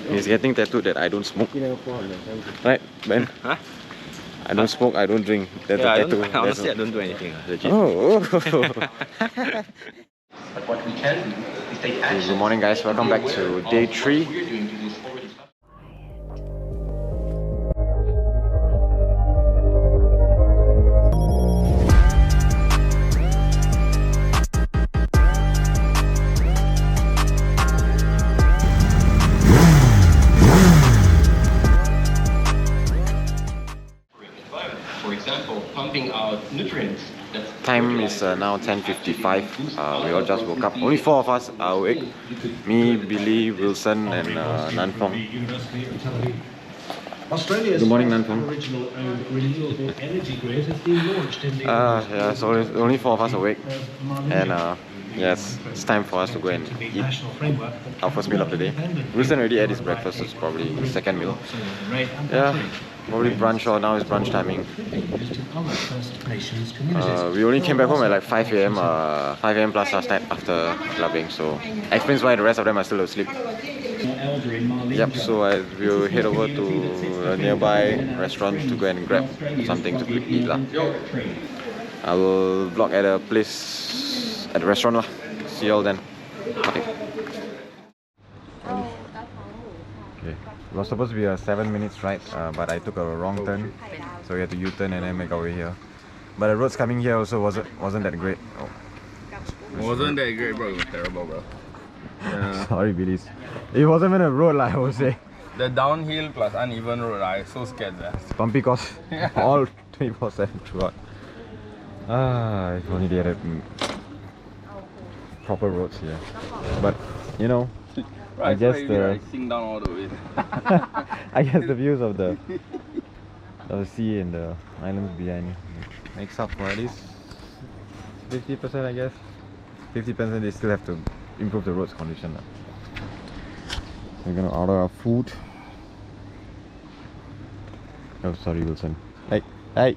He's getting tattooed that I don't smoke. Right, Ben? Huh? I don't smoke, I don't drink. That's Yeah, a tattoo. honestly, I don't do anything. Legit. Oh. But what we can do is take action. Good morning, guys. Welcome back to day 3. We're doing to this already stuff. For example, pumping out nutrients. Time is now 10:55. We all just woke up. Only 4 of us are awake. Me, Billy, Wilson, and Nanfong. Good morning, Nanfong. Original renewable energy grid has been launched in the Yeah, so only 4 of us awake. And yes, it's time for us to go and eat our first meal of the day. Wilson already had his breakfast, so it's probably his second meal. Yeah, probably brunch, or now it's brunch timing. We only came back home at like 5 AM, 5 AM plus last night after clubbing, so explains why the rest of them are still asleep. Yep, so we'll head over to a nearby restaurant to go and grab something to eat lah. I will vlog at a place at the restaurant lah. See you all then. Okay. Okay. It was supposed to be a 7 minutes ride, but I took a wrong turn, so we had to U-turn and then make our way here. But the roads coming here also wasn't that great. Oh. Wasn't that great, bro. It was terrible, bro. Yeah. Sorry, Billy. It wasn't even a road, like I would say. The downhill plus uneven road, I so scared there. Bumpy course, all 24/7 throughout. If only they had proper roads here. But you know, I guess the sing down all the way. I guess the views of the sea and the islands behind makes up for at least 50%, I guess. 50% they still have to improve the roads condition. We're gonna order our food. Oh, sorry, Wilson. Hey, hey.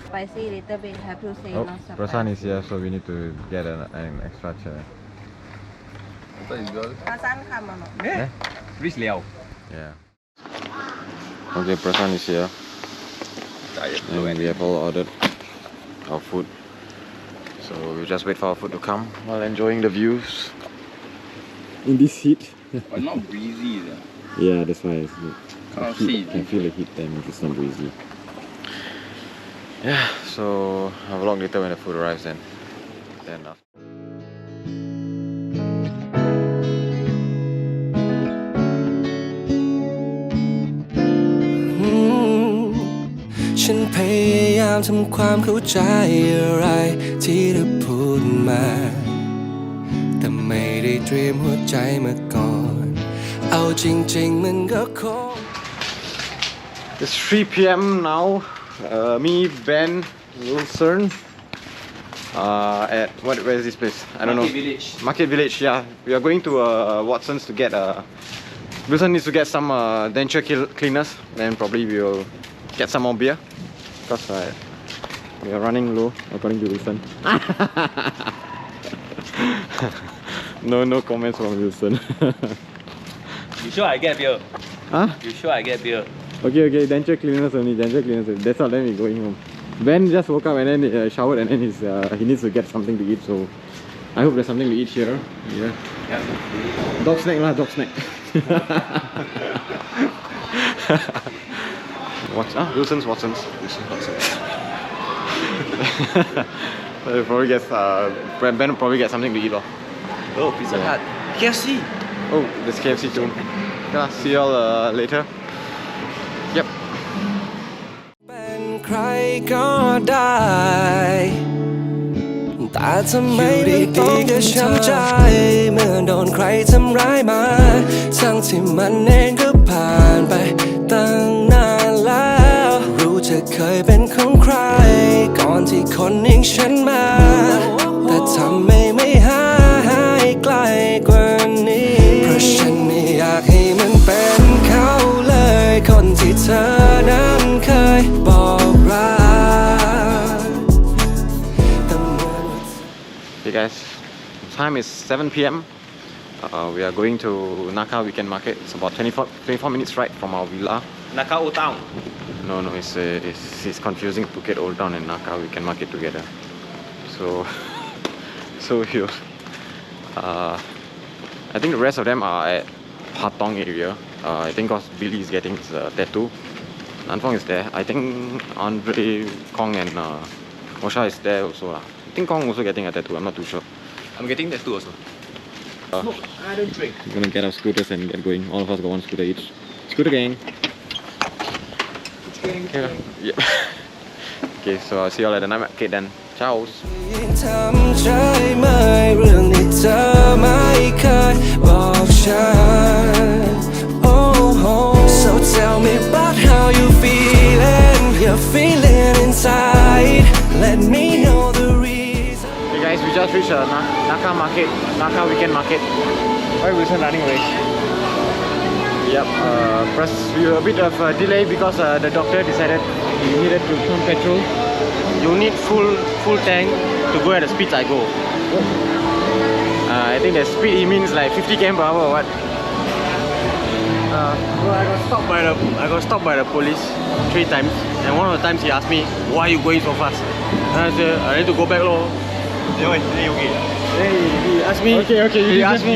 Spicy little bit, have to say Oh, not spicy. Prasan is here, so we need to get an extra chair. What is good? Prasan come on. Yeah. Reach Liao. Yeah. Okay, Prasan is here. And we have all ordered our food. So we just wait for our food to come while enjoying the views in this heat. But not breezy. Yeah, that's why it's Can't see. can feel the heat then if it's not breezy. Yeah, so I'll vlog later when the food arrives then after. ฉันพยายามทำความเข้าใจอะไรที่เธอพูดมาแต่ไม่ได้เตรียมหัวใจมาก่อนเอาจริงๆมันก็คง It's 3 PM now. Me, Ben, Wilson. At where is this place? I don't know. Market Village. Yeah, we are going to Watson's to get Wilson needs to get some denture cleaners. Then probably we will get some more beer because we are running low according to Wilson. No comments from Wilson. You sure I get beer? Huh? You sure I get beer? Okay, denture cleaners only, denture cleaners only. That's all, then we're going home. Ben just woke up and then showered and then he needs to get something to eat, so I hope there's something to eat here. Yeah. Dog snack lah, dog snack. Wilson's Watson's. He'll probably get, Ben will probably get something to eat. Oh, Pizza Hut. KFC. Oh, there's KFC too. Yeah, see y'all later. Yep. เป็นใครก็ได้แต่ทำไมมันต้องเกิดช้ำใจเมื่อโดนใครทำร้ายมาทั้งที่มันเองก็ผ่านไปตั้งนานแล้วรู้จะเคยเป็นของใครก่อนที่คนอย่างฉันมาแต่ทำไม่หายไกลกว่านี้เพราะฉันไม่อยากให้มันเป็นเขาเลยคนที่เธอนั้นเคยบอกรัก Hey guys, time is 7 p.m. We are going to Naka Weekend Market. It's about 24 minutes ride from our villa. Naka Old Town. No, it's confusing Phuket Old Town and Naka Weekend Market together. So, so you, I think the rest of them are at Patong area. I think cause Billy is getting his tattoo. Nanfong is there. I think Andre, Kong and Mosha is there also. I think Kong also getting a tattoo. I'm not too sure. I'm getting that too also. Smoke, I don't drink. We're gonna get our scooters and get going. All of us got one scooter each. Scooter gang. Yeah. Okay, so I'll see you all at the night market then. Ciao. ทำใจไหมเรื่องที่เธอไม่เคยบอกฉัน Oh, so tell me about how you feeling, you're feeling inside. Let me know the reason. Hey guys, we just reached Naka Market, Naka Weekend Market. Why Wilson running away? Yep, we were a bit of a delay because the doctor decided he needed to pump petrol. You need full tank to go at the speeds I go. I think the speed he means like 50 km per hour or what? So I got stopped by the police 3 times, and one of the times he asked me, "Why are you going so fast?" And I said, "I need to go back, lor." He asked me. Okay.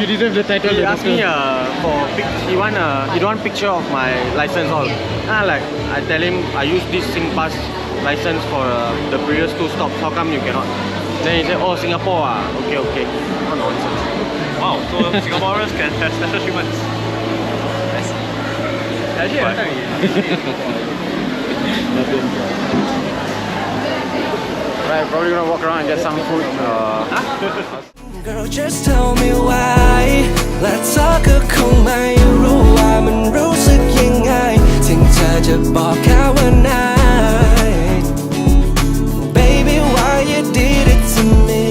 You deserve the title. He asked me he don't want picture of my license all. I tell him I use this SingPass license for the previous 2 stops. How come you cannot? Then he said, "Oh, Singapore ah. Okay. What nonsense." Wow, so Singaporeans can have special treatments. Actually, Nothing. Right, probably gonna walk around and get some food. Girl, just tell me why และเธอก็คงไม่รู้ว่ามันรู้สึกยังไงถึงเธอจะบอกแค่ว่า night Baby why you did it to me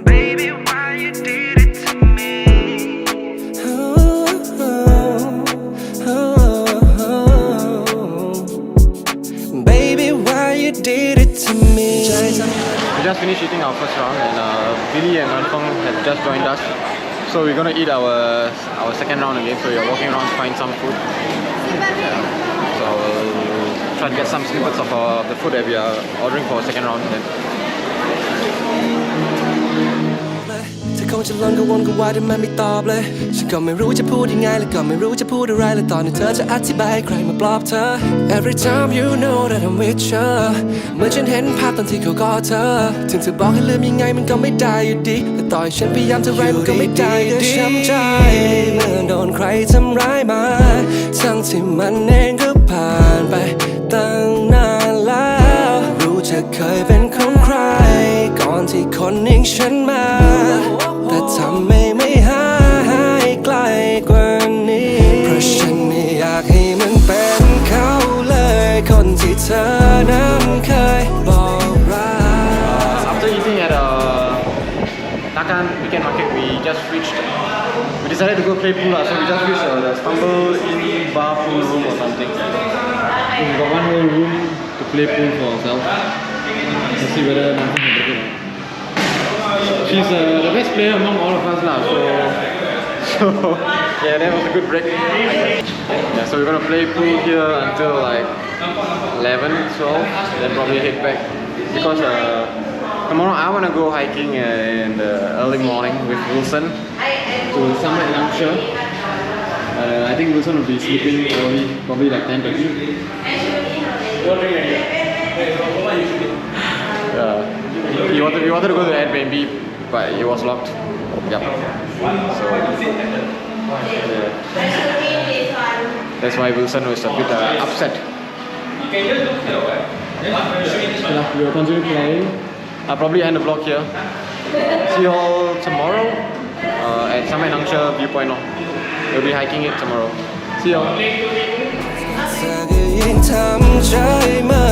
Baby why you did it to me Baby, why you did it to me? We just finished eating our first round, and Billy and Nanfong have just joined us. So we're gonna eat our second round again. So we're walking around to find some food. So we'll try to get some snippets of the food that we are ordering for our second round. Then. เธอคงจะลนกังวลกับว่าทำไมไม่ตอบเลยฉันก็ไม่รู้จะพูดยังไงและก็ไม่รู้จะพูดอะไรและตอนนี้เธอจะอธิบายให้ใครมาปลอบเธอ Every time you know that I'm with you เหมือนฉันเห็นภาพตอนที่เขากอดเธอถึงเธอบอกให้ลืมยังไงมันก็ไม่ได้อยู่ดีและต่อให้ฉันพยายามเท่าไรมันก็ไม่ได้อยู่ดีช้ำใจเมื่อโดนใครทำร้ายมาทั้งที่มันเองก็ผ่านไปตั้งนานแล้วรู้จะเคยเป็นของใครก่อนที่คนอย่างฉันมาแต่ทำไม่หายไกลกว่านี้เพราะฉันไม่อยากให้มันเป็นเขาเลยคนที่เธอนั้นเคยบอกรัก After eating at Naka Weekend Market, we decided to go play pool. So we just reached the Stumble In Bar Pool Room or something. So we got one whole room to play pool for ourselves. Let's see whether Nanfong can break it out. She's the best player among all of us lah. So yeah, that was a good break. Yeah, so we're gonna play pool here until like 11, 12, then probably head back because tomorrow I wanna go hiking in the early morning with Wilson to Summit Langsha. I think Wilson will be sleeping early, probably like 10:30. He wanted to go to the Airbnb, but it was locked. Yep. So yeah. That's why Wilson was a bit upset. We will continue playing. I'll probably end the vlog here. See you all tomorrow at Summit Langsha Viewpoint. We'll be hiking it tomorrow. See you all. เธอก็ยังทำใจไม่